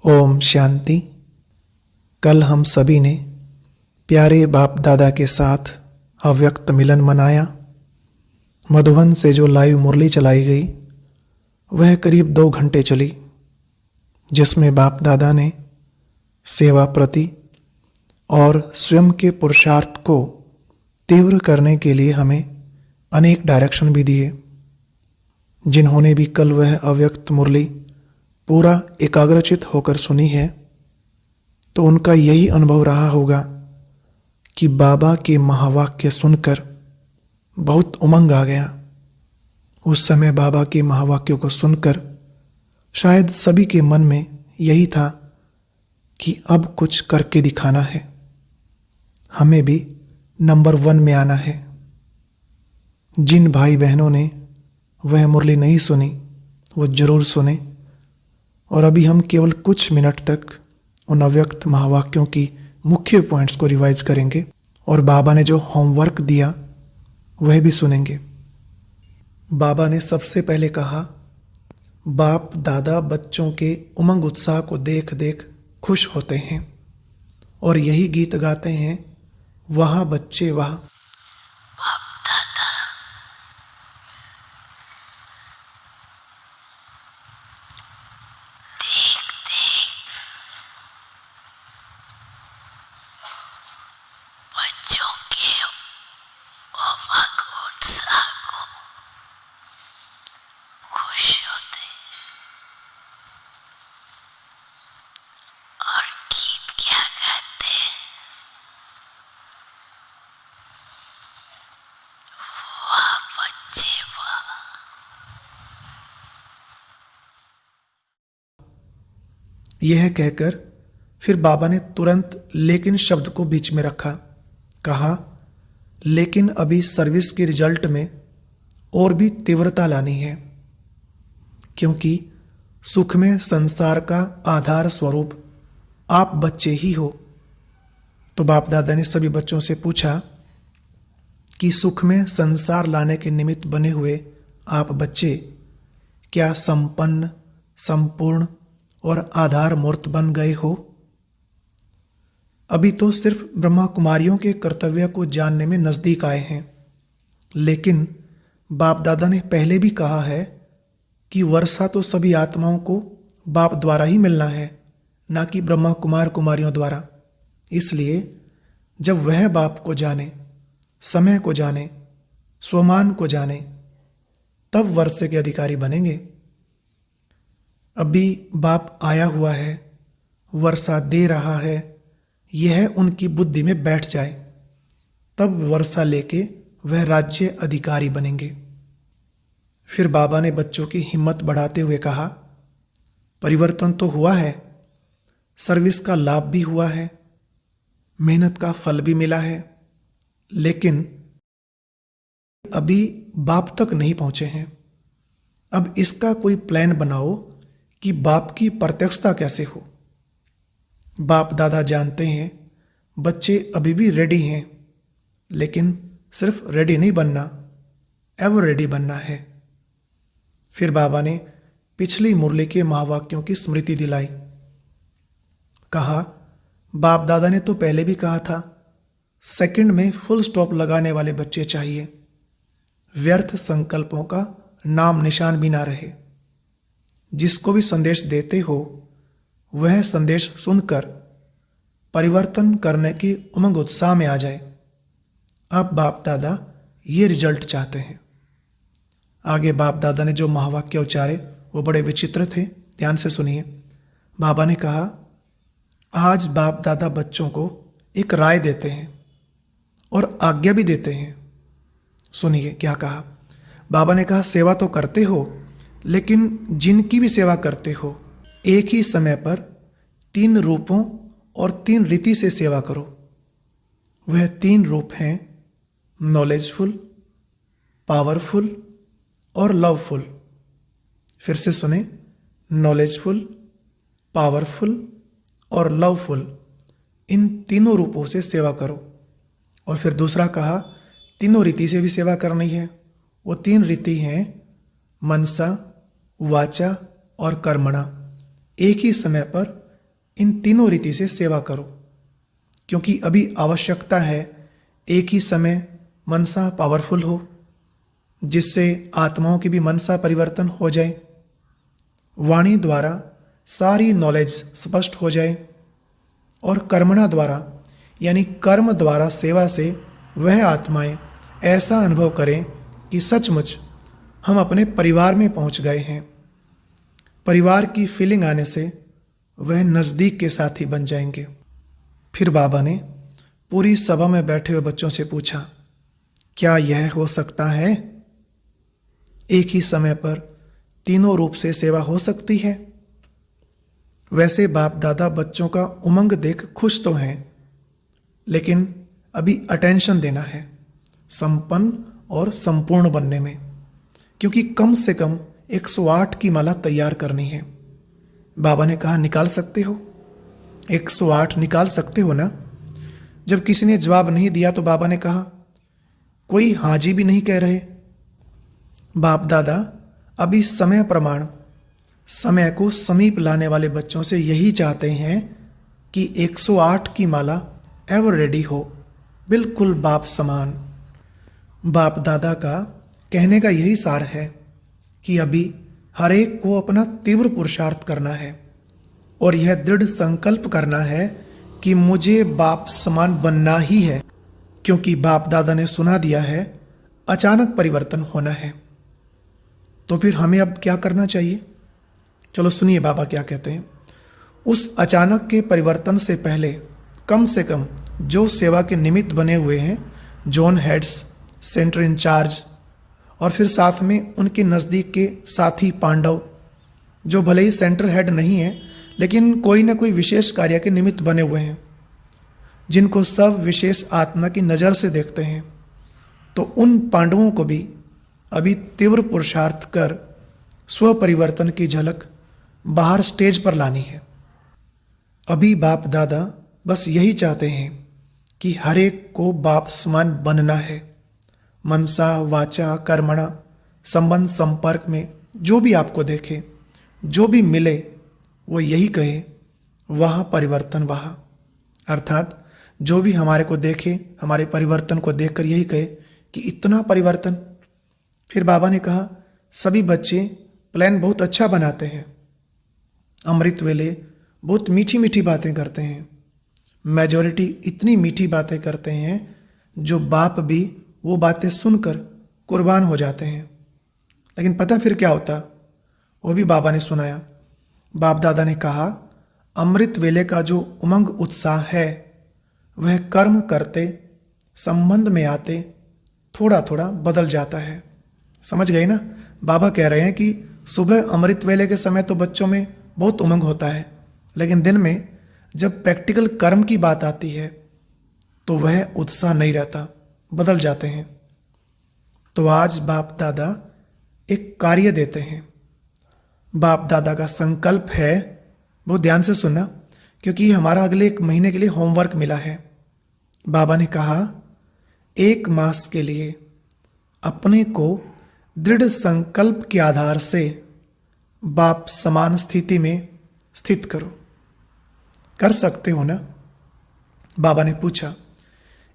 ओम शांति। कल हम सभी ने प्यारे बाप दादा के साथ अव्यक्त मिलन मनाया। मधुबन से जो लाइव मुरली चलाई गई वह करीब 2 घंटे चली, जिसमें बाप दादा ने सेवा प्रति और स्वयं के पुरुषार्थ को तीव्र करने के लिए हमें अनेक डायरेक्शन भी दिए। जिन्होंने भी कल वह अव्यक्त मुरली पूरा एकाग्रचित होकर सुनी है, तो उनका यही अनुभव रहा होगा कि बाबा के महावाक्य सुनकर बहुत उमंग आ गया। उस समय बाबा के महावाक्यों को सुनकर शायद सभी के मन में यही था कि अब कुछ करके दिखाना है, हमें भी नंबर 1 में आना है। जिन भाई बहनों ने वह मुरली नहीं सुनी वो जरूर सुने। और अभी हम केवल कुछ मिनट तक उन अव्यक्त महावाक्यों की मुख्य पॉइंट्स को रिवाइज करेंगे और बाबा ने जो होमवर्क दिया वह भी सुनेंगे। बाबा ने सबसे पहले कहा, बाप दादा बच्चों के उमंग उत्साह को देख देख खुश होते हैं और यही गीत गाते हैं, वहाँ बच्चे वहाँ। यह कहकर फिर बाबा ने तुरंत लेकिन शब्द को बीच में रखा। कहा, लेकिन अभी सर्विस के रिजल्ट में और भी तीव्रता लानी है, क्योंकि सुख में संसार का आधार स्वरूप आप बच्चे ही हो। तो बाप दादा ने सभी बच्चों से पूछा कि सुख में संसार लाने के निमित्त बने हुए आप बच्चे क्या संपन्न, संपूर्ण और आधार मूर्त बन गए हो? अभी तो सिर्फ ब्रह्मा कुमारियों के कर्तव्य को जानने में नजदीक आए हैं, लेकिन बाप दादा ने पहले भी कहा है कि वर्षा तो सभी आत्माओं को बाप द्वारा ही मिलना है, ना कि ब्रह्मा कुमार कुमारियों द्वारा। इसलिए जब वह बाप को जाने, समय को जाने, स्वमान को जाने, तब वर्षे के अधिकारी बनेंगे। अभी बाप आया हुआ है, वर्षा दे रहा है, यह उनकी बुद्धि में बैठ जाए, तब वर्षा लेके वह राज्य अधिकारी बनेंगे। फिर बाबा ने बच्चों की हिम्मत बढ़ाते हुए कहा, परिवर्तन तो हुआ है, सर्विस का लाभ भी हुआ है, मेहनत का फल भी मिला है, लेकिन अभी बाप तक नहीं पहुंचे हैं। अब इसका कोई प्लान बनाओ कि बाप की प्रत्यक्षता कैसे हो। बाप दादा जानते हैं बच्चे अभी भी रेडी हैं, लेकिन सिर्फ रेडी नहीं बनना, एवर रेडी बनना है। फिर बाबा ने पिछली मुरली के महावाक्यों की स्मृति दिलाई। कहा, बाप दादा ने तो पहले भी कहा था, सेकंड में फुल स्टॉप लगाने वाले बच्चे चाहिए, व्यर्थ संकल्पों का नाम निशान भी ना रहे। जिसको भी संदेश देते हो वह संदेश सुनकर परिवर्तन करने की उमंग उत्साह में आ जाए। अब बाप दादा ये रिजल्ट चाहते हैं। आगे बाप दादा ने जो महावाक्य उच्चारे वो बड़े विचित्र थे, ध्यान से सुनिए। बाबा ने कहा, आज बाप दादा बच्चों को एक राय देते हैं और आज्ञा भी देते हैं। सुनिए क्या कहा। बाबा ने कहा, सेवा तो करते हो, लेकिन जिनकी भी सेवा करते हो एक ही समय पर 3 रूपों और 3 रीति से सेवा करो। वह 3 रूप हैं नॉलेजफुल, पावरफुल और लवफुल। फिर से सुने, नॉलेजफुल, पावरफुल और लवफुल, इन तीनों रूपों से सेवा करो। और फिर दूसरा कहा, तीनों रीति से भी सेवा करनी है। वो 3 रीति हैं मनसा, वाचा और कर्मणा। एक ही समय पर इन तीनों रीति से सेवा करो, क्योंकि अभी आवश्यकता है एक ही समय मनसा पावरफुल हो, जिससे आत्माओं की भी मनसा परिवर्तन हो जाए, वाणी द्वारा सारी नॉलेज स्पष्ट हो जाए, और कर्मणा द्वारा यानी कर्म द्वारा सेवा से वह आत्माएं ऐसा अनुभव करें कि सचमुच हम अपने परिवार में पहुंच गए हैं। परिवार की फीलिंग आने से वह नज़दीक के साथी बन जाएंगे। फिर बाबा ने पूरी सभा में बैठे हुए बच्चों से पूछा, क्या यह हो सकता है? एक ही समय पर तीनों रूप से सेवा हो सकती है? वैसे बाप दादा बच्चों का उमंग देख खुश तो हैं, लेकिन अभी अटेंशन देना है संपन्न और संपूर्ण बनने में, क्योंकि कम से कम 108 की माला तैयार करनी है। बाबा ने कहा, निकाल सकते हो? 108 निकाल सकते हो ना? जब किसी ने जवाब नहीं दिया तो बाबा ने कहा, कोई हाजी भी नहीं कह रहे। बाप दादा अभी समय प्रमाण, समय को समीप लाने वाले बच्चों से यही चाहते हैं कि 108 की माला एवर रेडी हो, बिल्कुल बाप समान। बाप दादा का कहने का यही सार है कि अभी हर एक को अपना तीव्र पुरुषार्थ करना है और यह दृढ़ संकल्प करना है कि मुझे बाप समान बनना ही है, क्योंकि बाप दादा ने सुना दिया है अचानक परिवर्तन होना है। तो फिर हमें अब क्या करना चाहिए? चलो सुनिए बाबा क्या कहते हैं। उस अचानक के परिवर्तन से पहले कम से कम जो सेवा के निमित्त बने हुए हैं, जोन हेड्स, सेंटर इंचार्ज, और फिर साथ में उनके नज़दीक के साथी पांडव, जो भले ही सेंटर हेड नहीं है लेकिन कोई ना कोई विशेष कार्य के निमित्त बने हुए हैं, जिनको सब विशेष आत्मा की नज़र से देखते हैं, तो उन पांडवों को भी अभी तीव्र पुरुषार्थ कर स्व परिवर्तन की झलक बाहर स्टेज पर लानी है। अभी बाप दादा बस यही चाहते हैं कि हर एक को बाप समान बनना है। मनसा वाचा कर्मणा संबंध संपर्क में जो भी आपको देखे, जो भी मिले, वो यही कहे वहाँ परिवर्तन वहाँ, अर्थात जो भी हमारे को देखे, हमारे परिवर्तन को देखकर यही कहे कि इतना परिवर्तन। फिर बाबा ने कहा, सभी बच्चे प्लान बहुत अच्छा बनाते हैं, अमृत वेले बहुत मीठी मीठी बातें करते हैं, मेजॉरिटी इतनी मीठी बातें करते हैं जो बाप भी वो बातें सुनकर कुर्बान हो जाते हैं। लेकिन पता फिर क्या होता, वो भी बाबा ने सुनाया। बाप दादा ने कहा, अमृत वेले का जो उमंग उत्साह है वह कर्म करते, संबंध में आते थोड़ा थोड़ा बदल जाता है। समझ गए ना? बाबा कह रहे हैं कि सुबह अमृत वेले के समय तो बच्चों में बहुत उमंग होता है, लेकिन दिन में जब प्रैक्टिकल कर्म की बात आती है तो वह उत्साह नहीं रहता, बदल जाते हैं। तो आज बाप दादा एक कार्य देते हैं। बाप दादा का संकल्प है, बहुत ध्यान से सुनना, क्योंकि हमारा अगले 1 महीने के लिए होमवर्क मिला है। बाबा ने कहा, 1 मास के लिए अपने को दृढ़ संकल्प के आधार से बाप समान स्थिति में स्थित करो। कर सकते हो ना? बाबा ने पूछा।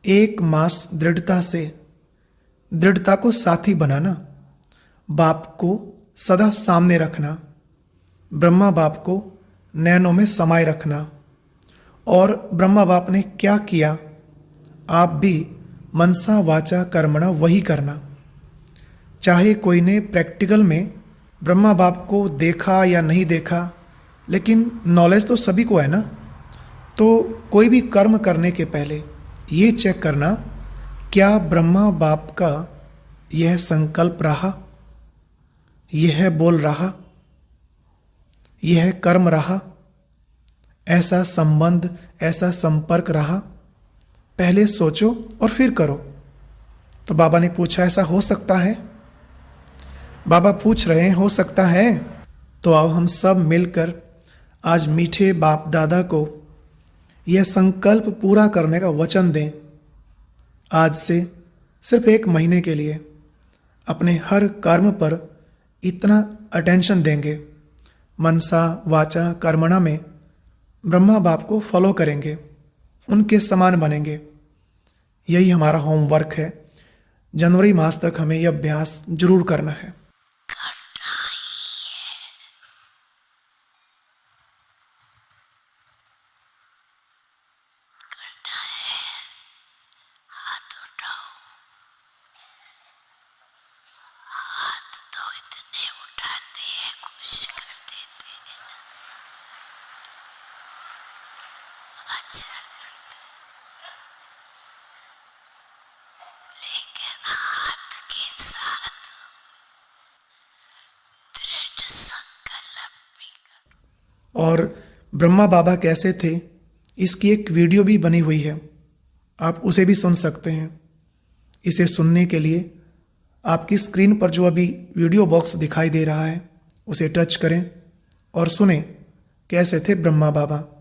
1 मास दृढ़ता से, दृढ़ता को साथी बनाना, बाप को सदा सामने रखना, ब्रह्मा बाप को नैनों में समाये रखना, और ब्रह्मा बाप ने क्या किया आप भी मनसा वाचा कर्मणा वही करना। चाहे कोई ने प्रैक्टिकल में ब्रह्मा बाप को देखा या नहीं देखा, लेकिन नॉलेज तो सभी को है ना। तो कोई भी कर्म करने के पहले ये चेक करना, क्या ब्रह्मा बाप का यह संकल्प रहा, यह बोल रहा, यह कर्म रहा, ऐसा संबंध, ऐसा संपर्क रहा। पहले सोचो और फिर करो। तो बाबा ने पूछा, ऐसा हो सकता है? बाबा पूछ रहे हैं, हो सकता है? तो आओ हम सब मिलकर आज मीठे बाप दादा को यह संकल्प पूरा करने का वचन दें। आज से सिर्फ 1 महीने के लिए अपने हर कर्म पर इतना अटेंशन देंगे, मनसा वाचा कर्मणा में ब्रह्मा बाप को फॉलो करेंगे, उनके समान बनेंगे। यही हमारा होमवर्क है। जनवरी मास तक हमें यह अभ्यास जरूर करना है। और ब्रह्मा बाबा कैसे थे, इसकी एक वीडियो भी बनी हुई है, आप उसे भी सुन सकते हैं। इसे सुनने के लिए आपकी स्क्रीन पर जो अभी वीडियो बॉक्स दिखाई दे रहा है उसे टच करें और सुने कैसे थे ब्रह्मा बाबा।